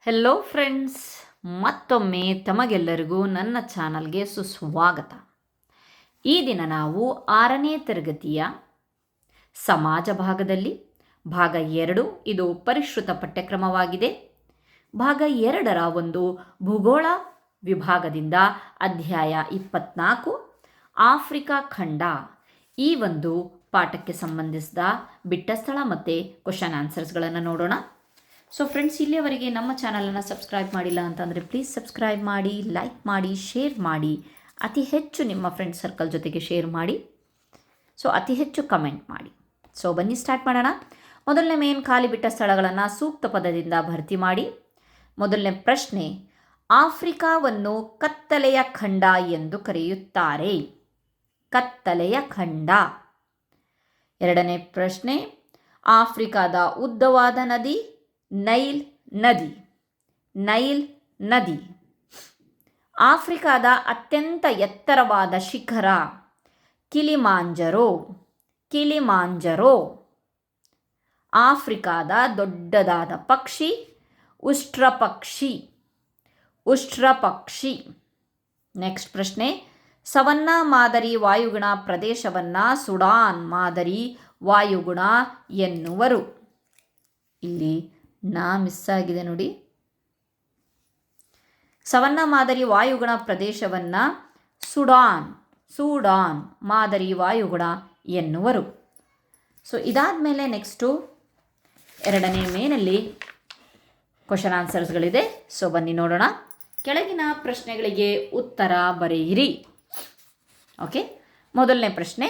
Hello friends, ಮತ್ತೊಮ್ಮೆ ತಮಗೆಲ್ಲರಿಗೂ ನನ್ನ ಚಾನಲ್ಗೆ ಸುಸ್ವಾಗತ. ಈ ದಿನ ನಾವು 6ನೇ ತರಗತಿಯ ಸಮಾಜ ಭಾಗದಲ್ಲಿ ಭಾಗ 2, ಇದು ಪರಿಷ್ಕೃತ ಪಠ್ಯಕ್ರಮವಾಗಿದೆ. ಭಾಗ 2ರ ಒಂದು ಭೂಗೋಳ ವಿಭಾಗದಿಂದ ಅಧ್ಯಾಯ 24 ಆಫ್ರಿಕಾ ಖಂಡ, ಈ ಒಂದು ಪಾಠಕ್ಕೆ ಸಂಬಂಧಿಸಿದ ಬಿಟ್ಟ ಸ್ಥಳ ಮತ್ತು ಕ್ವಶನ್ ಆನ್ಸರ್ಸ್ಗಳನ್ನು ನೋಡೋಣ. ಸೊ ಫ್ರೆಂಡ್ಸ್, ಇಲ್ಲಿಯವರೆಗೆ ನಮ್ಮ ಚಾನಲನ್ನು ಸಬ್ಸ್ಕ್ರೈಬ್ ಮಾಡಿಲ್ಲ ಅಂತಂದರೆ ಪ್ಲೀಸ್ ಸಬ್ಸ್ಕ್ರೈಬ್ ಮಾಡಿ, ಲೈಕ್ ಮಾಡಿ, ಶೇರ್ ಮಾಡಿ, ಅತಿ ಹೆಚ್ಚು ನಿಮ್ಮ ಫ್ರೆಂಡ್ಸ್ ಸರ್ಕಲ್ ಜೊತೆಗೆ ಶೇರ್ ಮಾಡಿ. ಸೊ ಅತಿ ಹೆಚ್ಚು ಕಮೆಂಟ್ ಮಾಡಿ. ಸೊ ಬನ್ನಿ ಸ್ಟಾರ್ಟ್ ಮಾಡೋಣ. ಮೊದಲನೇ ಮೇನ್ ಖಾಲಿ ಬಿಟ್ಟ ಸ್ಥಳಗಳನ್ನು ಸೂಕ್ತ ಪದದಿಂದ ಭರ್ತಿ ಮಾಡಿ. ಮೊದಲನೇ ಪ್ರಶ್ನೆ, ಆಫ್ರಿಕಾವನ್ನು ಕತ್ತಲೆಯ ಖಂಡ ಎಂದು ಕರೆಯುತ್ತಾರೆ. ಕತ್ತಲೆಯ ಖಂಡ. ಎರಡನೇ ಪ್ರಶ್ನೆ, ಆಫ್ರಿಕಾದ ಉದ್ದವಾದ ನದಿ ನೈಲ್ ನದಿ. ನೈಲ್ ನದಿ. ಆಫ್ರಿಕಾದ ಅತ್ಯಂತ ಎತ್ತರವಾದ ಶಿಖರ ಕಿಲಿಮಾಂಜರೋ. ಕಿಲಿಮಾಂಜರೋ. ಆಫ್ರಿಕಾದ ದೊಡ್ಡದಾದ ಪಕ್ಷಿ ಉಷ್ಟ್ರಪಕ್ಷಿ. ಉಷ್ಟ್ರಪಕ್ಷಿ. ನೆಕ್ಸ್ಟ್ ಪ್ರಶ್ನೆ, ಸವನ್ನಾ ಮಾದರಿ ವಾಯುಗುಣ ಪ್ರದೇಶವನ್ನು ಸುಡಾನ್ ಮಾದರಿ ವಾಯುಗುಣ ಎನ್ನುವರು. ಇಲ್ಲಿ ಮಿಸ್ ಆಗಿದೆ ನೋಡಿ. ಸವನ್ನಾ ಮಾದರಿ ವಾಯುಗುಣ ಪ್ರದೇಶವನ್ನು ಸೂಡಾನ್ ಮಾದರಿ ವಾಯುಗುಣ ಎನ್ನುವರು. ಸೊ ಇದಾದ ನೆಕ್ಸ್ಟು ಎರಡನೇ ಮೇನಲ್ಲಿ ಕ್ವಶನ್ ಆನ್ಸರ್ಸ್ಗಳಿದೆ. ಸೊ ಬನ್ನಿ ನೋಡೋಣ. ಕೆಳಗಿನ ಪ್ರಶ್ನೆಗಳಿಗೆ ಉತ್ತರ ಬರೆಯಿರಿ. ಓಕೆ, ಮೊದಲನೇ ಪ್ರಶ್ನೆ,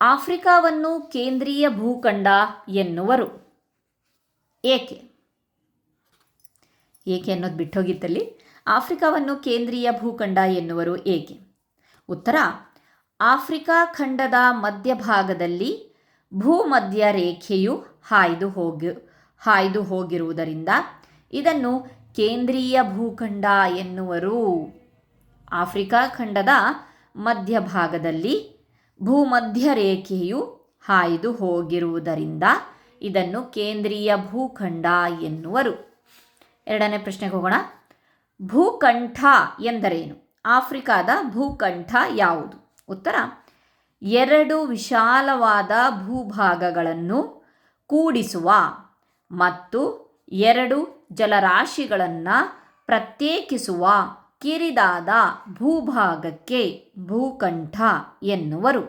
ಆಫ್ರಿಕಾವನ್ನು ಕೇಂದ್ರೀಯ ಭೂಖಂಡ ಎನ್ನುವರು. ಏಕೆ ಅನ್ನೋದು ಬಿಟ್ಟೋಗಿತ್ತಲ್ಲಿ. ಆಫ್ರಿಕಾವನ್ನು ಕೇಂದ್ರೀಯ ಭೂಖಂಡ ಎನ್ನುವರು ಏಕೆ? ಉತ್ತರ, ಆಫ್ರಿಕಾ ಖಂಡದ ಮಧ್ಯಭಾಗದಲ್ಲಿ ಭೂಮಧ್ಯ ರೇಖೆಯು ಹಾಯ್ದು ಹೋಗಿರುವುದರಿಂದ ಇದನ್ನು ಕೇಂದ್ರೀಯ ಭೂಖಂಡ ಎನ್ನುವರು. ಆಫ್ರಿಕಾ ಖಂಡದ ಮಧ್ಯಭಾಗದಲ್ಲಿ ಭೂಮಧ್ಯ ರೇಖೆಯು ಹಾಯ್ದು ಹೋಗಿರುವುದರಿಂದ ಇದನ್ನು ಕೇಂದ್ರೀಯ ಭೂಖಂಡ ಎನ್ನುವರು. ಎರಡನೇ ಪ್ರಶ್ನೆಗೆ ಹೋಗೋಣ. ಭೂಕಂಠ ಎಂದರೇನು? ಆಫ್ರಿಕಾದ ಭೂಕಂಠ ಯಾವುದು? ಉತ್ತರ, ಎರಡು ವಿಶಾಲವಾದ ಭೂಭಾಗಗಳನ್ನು ಕೂಡಿಸುವ ಮತ್ತು ಎರಡು ಜಲರಾಶಿಗಳನ್ನು ಪ್ರತ್ಯೇಕಿಸುವ ಕಿರಿದಾದ ಭೂಭಾಗಕ್ಕೆ ಭೂಕಂಠ ಎನ್ನುವರು.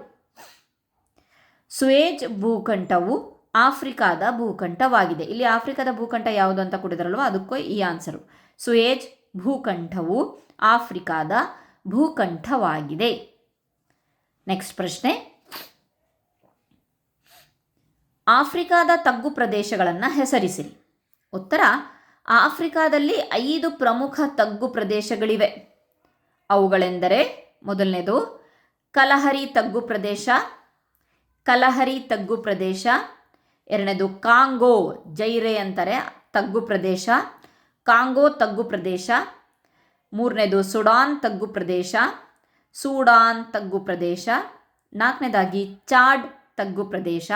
ಸುಯೇಜ್ ಭೂಕಂಠವು ಆಫ್ರಿಕಾದ ಭೂಕಂಠವಾಗಿದೆ. ಇಲ್ಲಿ ಆಫ್ರಿಕಾದ ಭೂಕಂಠ ಯಾವುದು ಅಂತ ಕೊಟ್ಟಿದ್ದಾರಲ್ವ, ಅದಕ್ಕೂ ಈ ಆನ್ಸರು. ಸುಯೇಜ್ ಭೂಕಂಠವು ಆಫ್ರಿಕಾದ ಭೂಕಂಠವಾಗಿದೆ. ನೆಕ್ಸ್ಟ್ ಪ್ರಶ್ನೆ, ಆಫ್ರಿಕಾದ ತಗ್ಗು ಪ್ರದೇಶಗಳನ್ನು ಹೆಸರಿಸಿರಿ. ಉತ್ತರ, ಆಫ್ರಿಕಾದಲ್ಲಿ 5 ಪ್ರಮುಖ ತಗ್ಗು ಪ್ರದೇಶಗಳಿವೆ. ಅವುಗಳೆಂದರೆ, ಮೊದಲನೇದು ಕಲಹರಿ ತಗ್ಗು ಪ್ರದೇಶ. ಎರಡನೇದು ಕಾಂಗೋ, ಜೈರೆ ಅಂತಾರೆ ತಗ್ಗು ಪ್ರದೇಶ, ಕಾಂಗೋ ತಗ್ಗು ಪ್ರದೇಶ. ಮೂರನೇದು ಸುಡಾನ್ ತಗ್ಗು ಪ್ರದೇಶ. ನಾಲ್ಕನೇದಾಗಿ ಚಾಡ್ ತಗ್ಗು ಪ್ರದೇಶ.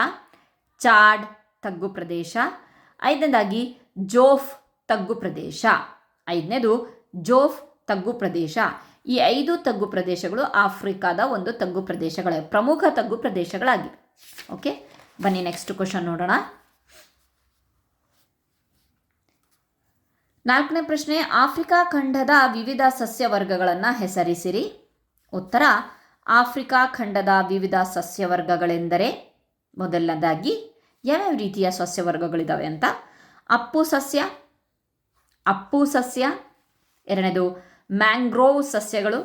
ಐದನೇದಾಗಿ ಜೋಫ್ ತಗ್ಗು ಪ್ರದೇಶ. ಈ 5 ತಗ್ಗು ಪ್ರದೇಶಗಳು ಆಫ್ರಿಕಾದ ಒಂದು ತಗ್ಗು ಪ್ರದೇಶಗಳೇ, ಪ್ರಮುಖ ತಗ್ಗು ಪ್ರದೇಶಗಳಾಗಿವೆ. ಓಕೆ, ಬನ್ನಿ ನೆಕ್ಸ್ಟ್ ಕ್ವಶನ್ ನೋಡೋಣ. 4ನೇ ಪ್ರಶ್ನೆ, ಆಫ್ರಿಕಾ ಖಂಡದ ವಿವಿಧ ಸಸ್ಯವರ್ಗಗಳನ್ನು ಹೆಸರಿಸಿರಿ. ಉತ್ತರ, ಆಫ್ರಿಕಾ ಖಂಡದ ವಿವಿಧ ಸಸ್ಯವರ್ಗಗಳೆಂದರೆ, ಮೊದಲನೇದಾಗಿ ಯಾವ್ಯಾವ ರೀತಿಯ ಸಸ್ಯವರ್ಗಗಳಿದ್ದಾವೆ ಅಂತ. ಅಪ್ಪು ಸಸ್ಯ. ಎರಡನೇದು ಮ್ಯಾಂಗ್ರೋವ್ ಸಸ್ಯಗಳು.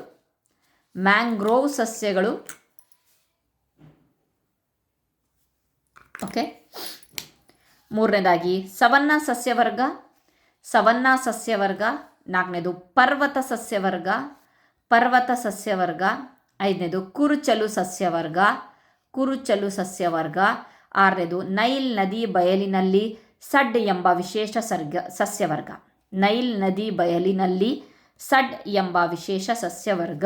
ಓಕೆ, ಮೂರನೇದಾಗಿ ಸವನ್ನಾ ಸಸ್ಯವರ್ಗ. ನಾಲ್ಕನೇದು ಪರ್ವತ ಸಸ್ಯವರ್ಗ. ಐದನೇದು ಕುರುಚಲು ಸಸ್ಯವರ್ಗ. ಆರನೇದು ನೈಲ್ ನದಿ ಬಯಲಿನಲ್ಲಿ ಸಡ್ ಎಂಬ ವಿಶೇಷ ಸಸ್ಯವರ್ಗ.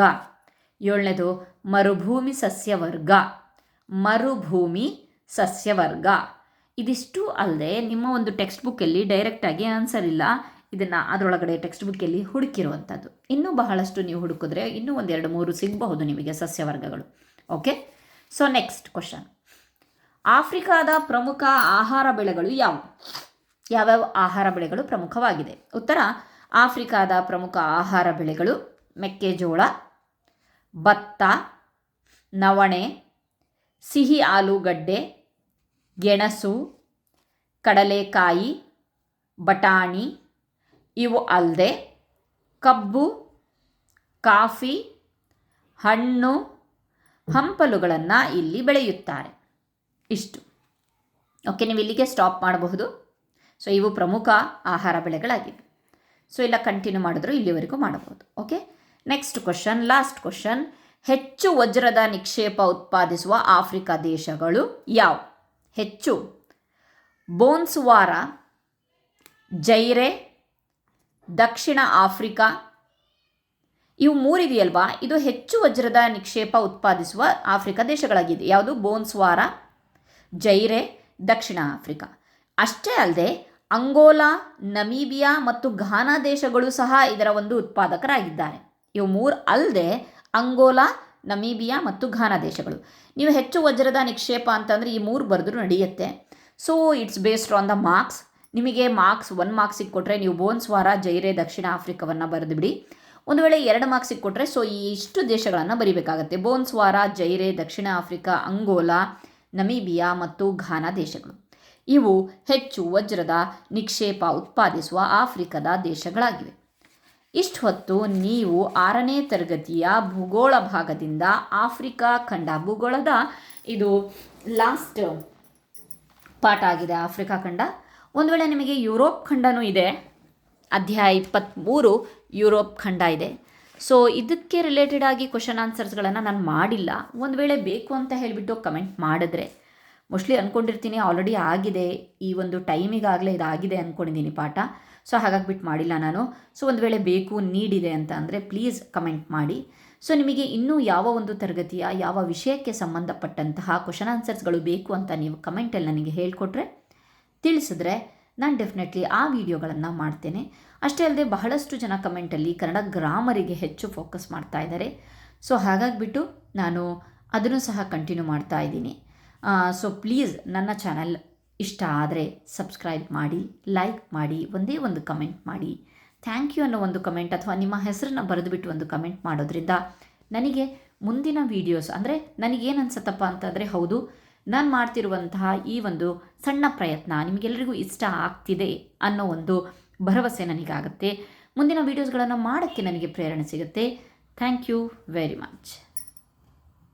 ಏಳನೇದು ಮರುಭೂಮಿ ಸಸ್ಯವರ್ಗ. ಇದಿಷ್ಟು ಅಲ್ಲದೆ ನಿಮ್ಮ ಒಂದು ಟೆಕ್ಸ್ಟ್ ಬುಕ್ಕಲ್ಲಿ ಡೈರೆಕ್ಟಾಗಿ ಆನ್ಸರ್ ಇಲ್ಲ, ಇದನ್ನು ಅದರೊಳಗಡೆ ಟೆಕ್ಸ್ಟ್ ಬುಕ್ಕಲ್ಲಿ ಹುಡುಕಿರುವಂಥದ್ದು. ಇನ್ನೂ ಬಹಳಷ್ಟು ನೀವು ಹುಡುಕಿದ್ರೆ ಇನ್ನೂ 1-2-3 ಸಿಗಬಹುದು ನಿಮಗೆ ಸಸ್ಯವರ್ಗಗಳು. Okay, so next question. ಆಫ್ರಿಕಾದ ಪ್ರಮುಖ ಆಹಾರ ಬೆಳೆಗಳು ಯಾವುವು? ಯಾವ್ಯಾವ ಆಹಾರ ಬೆಳೆಗಳು ಪ್ರಮುಖವಾಗಿದೆ? ಉತ್ತರ: ಆಫ್ರಿಕಾದ ಪ್ರಮುಖ ಆಹಾರ ಬೆಳೆಗಳು ಮೆಕ್ಕೆಜೋಳ, ಭತ್ತ, ನವಣೆ, ಸಿಹಿ ಆಲೂಗಡ್ಡೆ, ಗೆಣಸು, ಕಡಲೆಕಾಯಿ, ಬಟಾಣಿ. ಇವು ಅಲ್ಲದೆ ಕಬ್ಬು, ಕಾಫಿ, ಹಣ್ಣು, ಹಂಪಲುಗಳನ್ನು ಇಲ್ಲಿ ಬೆಳೆಯುತ್ತಾರೆ. ಇಷ್ಟು. ಓಕೆ, ನೀವು ಇಲ್ಲಿಗೆ ಸ್ಟಾಪ್ ಮಾಡಬಹುದು. ಸೊ ಇವು ಪ್ರಮುಖ ಆಹಾರ ಬೆಳೆಗಳಾಗಿವೆ. ಸೊ ಇಲ್ಲ ಕಂಟಿನ್ಯೂ ಮಾಡಿದ್ರು ಇಲ್ಲಿವರೆಗೂ ಮಾಡಬಹುದು. Okay, next question, last question. ಹೆಚ್ಚು ವಜ್ರದ ನಿಕ್ಷೇಪ ಉತ್ಪಾದಿಸುವ ಆಫ್ರಿಕಾ ದೇಶಗಳು ಯಾವುವು? ಹೆಚ್ಚು: ಬೋನ್ಸ್ವಾರ, ಜೈರೆ, ದಕ್ಷಿಣ ಆಫ್ರಿಕಾ. ಇವು ಮೂರಿದೆಯಲ್ವಾ, ಇದು ಹೆಚ್ಚು ವಜ್ರದ ನಿಕ್ಷೇಪ ಉತ್ಪಾದಿಸುವ ಆಫ್ರಿಕಾ ದೇಶಗಳಾಗಿದೆ. ಯಾವುದು? ಬೋನ್ಸ್ವಾರ, ಜೈರೆ, ದಕ್ಷಿಣ ಆಫ್ರಿಕಾ. ಅಷ್ಟೇ ಅಲ್ಲದೆ ಅಂಗೋಲಾ, ನಮೀಬಿಯಾ ಮತ್ತು ಘಾನಾ ದೇಶಗಳು ಸಹ ಇದರ ಒಂದು ಉತ್ಪಾದಕರಾಗಿದ್ದಾರೆ. ಇವು ಮೂರು ಅಲ್ಲದೆ ಅಂಗೋಲಾ, ನಮೀಬಿಯಾ ಮತ್ತು ಘಾನಾ ದೇಶಗಳು. ನೀವು ಹೆಚ್ಚು ವಜ್ರದ ನಿಕ್ಷೇಪ ಅಂತಂದರೆ ಈ ಮೂರು ಬರೆದ್ರೂ ನಡೆಯುತ್ತೆ. So it's based on the marks. ನಿಮಗೆ ಮಾರ್ಕ್ಸ್ 1 ಮಾರ್ಕ್ಸಿಗೆ ಕೊಟ್ಟರೆ ನೀವು ಬೋನ್ಸ್ವಾರ, ಜೈರೆ, ದಕ್ಷಿಣ ಆಫ್ರಿಕಾವನ್ನು ಬರೆದು ಬಿಡಿ. ಒಂದು ವೇಳೆ 2 ಮಾರ್ಕ್ಸಿಗೆ ಕೊಟ್ಟರೆ ಸೊ ಈ ಇಷ್ಟು ದೇಶಗಳನ್ನು ಬರೀಬೇಕಾಗತ್ತೆ: ಬೋನ್ಸ್ವಾರ, ಜೈರೆ, ದಕ್ಷಿಣ ಆಫ್ರಿಕಾ, ಅಂಗೋಲಾ, ನಮೀಬಿಯಾ ಮತ್ತು ಘಾನಾ ದೇಶಗಳು. ಇವು ಹೆಚ್ಚು ವಜ್ರದ ನಿಕ್ಷೇಪ ಉತ್ಪಾದಿಸುವ ಆಫ್ರಿಕಾದ ದೇಶಗಳಾಗಿವೆ. ಇಷ್ಟು ಹೊತ್ತು ನೀವು 6ನೇ ತರಗತಿಯ ಭೂಗೋಳ ಭಾಗದಿಂದ ಆಫ್ರಿಕಾ ಖಂಡ, ಭೂಗೋಳದ ಇದು ಲಾಸ್ಟ್ ಪಾಠ ಆಗಿದೆ ಆಫ್ರಿಕಾ ಖಂಡ. ಒಂದು ವೇಳೆ ನಿಮಗೆ ಯುರೋಪ್ ಖಂಡನೂ ಇದೆ, ಅಧ್ಯಾಯ 23 ಯುರೋಪ್ ಖಂಡ ಇದೆ. ಸೊ ಇದಕ್ಕೆ ರಿಲೇಟೆಡ್ ಆಗಿ ಕ್ವಶನ್ ಆನ್ಸರ್ಸ್ಗಳನ್ನು ನಾನು ಮಾಡಿಲ್ಲ. ಒಂದು ವೇಳೆ ಬೇಕು ಅಂತ ಹೇಳಿಬಿಟ್ಟು ಕಮೆಂಟ್ ಮಾಡಿದ್ರೆ, ಮೋಸ್ಟ್ಲಿ ಅಂದ್ಕೊಂಡಿರ್ತೀನಿ ಆಲ್ರೆಡಿ ಆಗಿದೆ, ಈ ಒಂದು ಟೈಮಿಗಾಗಲೇ ಇದಾಗಿದೆ ಅಂದ್ಕೊಂಡಿದ್ದೀನಿ ಪಾಠ. ಸೊ ಹಾಗಾಗಿಬಿಟ್ಟು ಮಾಡಿಲ್ಲ ನಾನು. ಸೊ ಒಂದು ವೇಳೆ ಬೇಕು, ನೀಡಿದೆ ಅಂತ ಅಂದರೆ ಪ್ಲೀಸ್ ಕಮೆಂಟ್ ಮಾಡಿ. ಸೊ ನಿಮಗೆ ಇನ್ನೂ ಯಾವ ಒಂದು ತರಗತಿಯ ಯಾವ ವಿಷಯಕ್ಕೆ ಸಂಬಂಧಪಟ್ಟಂತಹ ಕ್ವಶನ್ ಆನ್ಸರ್ಸ್ಗಳು ಬೇಕು ಅಂತ ನೀವು ಕಮೆಂಟಲ್ಲಿ ನನಗೆ ಹೇಳಿಕೊಟ್ರೆ, ತಿಳಿಸಿದ್ರೆ ನಾನು ಡೆಫಿನೆಟ್ಲಿ ಆ ವಿಡಿಯೋಗಳನ್ನು ಮಾಡ್ತೇನೆ. ಅಷ್ಟೇ ಅಲ್ಲದೆ ಬಹಳಷ್ಟು ಜನ ಕಮೆಂಟಲ್ಲಿ ಕನ್ನಡ ಗ್ರಾಮರಿಗೆ ಹೆಚ್ಚು ಫೋಕಸ್ ಮಾಡ್ತಾ ಇದ್ದಾರೆ. ಸೊ ಹಾಗಾಗಿಬಿಟ್ಟು ನಾನು ಅದನ್ನು ಸಹ ಕಂಟಿನ್ಯೂ ಮಾಡ್ತಾ ಇದ್ದೀನಿ. ಸೊ ಪ್ಲೀಸ್ ನನ್ನ ಚಾನಲ್ ಇಷ್ಟ ಆದರೆ ಸಬ್ಸ್ಕ್ರೈಬ್ ಮಾಡಿ, ಲೈಕ್ ಮಾಡಿ, ಒಂದೇ ಒಂದು ಕಮೆಂಟ್ ಮಾಡಿ. ಥ್ಯಾಂಕ್ ಯು ಅನ್ನೋ ಒಂದು ಕಮೆಂಟ್ ಅಥವಾ ನಿಮ್ಮ ಹೆಸರನ್ನು ಬರೆದುಬಿಟ್ಟು ಒಂದು ಕಮೆಂಟ್ ಮಾಡೋದ್ರಿಂದ ನನಗೆ ಮುಂದಿನ ವೀಡಿಯೋಸ್, ಅಂದರೆ ನನಗೇನು ಅನ್ಸುತ್ತಪ್ಪ ಅಂತಂದರೆ, ಹೌದು ನಾನು ಮಾಡ್ತಿರುವಂತಹ ಈ ಒಂದು ಸಣ್ಣ ಪ್ರಯತ್ನ ನಿಮಗೆಲ್ಲರಿಗೂ ಇಷ್ಟ ಆಗ್ತಿದೆ ಅನ್ನೋ ಒಂದು ಭರವಸೆ ನನಗಾಗುತ್ತೆ. ಮುಂದಿನ ವೀಡಿಯೋಸ್ಗಳನ್ನು ಮಾಡೋಕ್ಕೆ ನನಗೆ ಪ್ರೇರಣೆ ಸಿಗುತ್ತೆ. Thank you very much.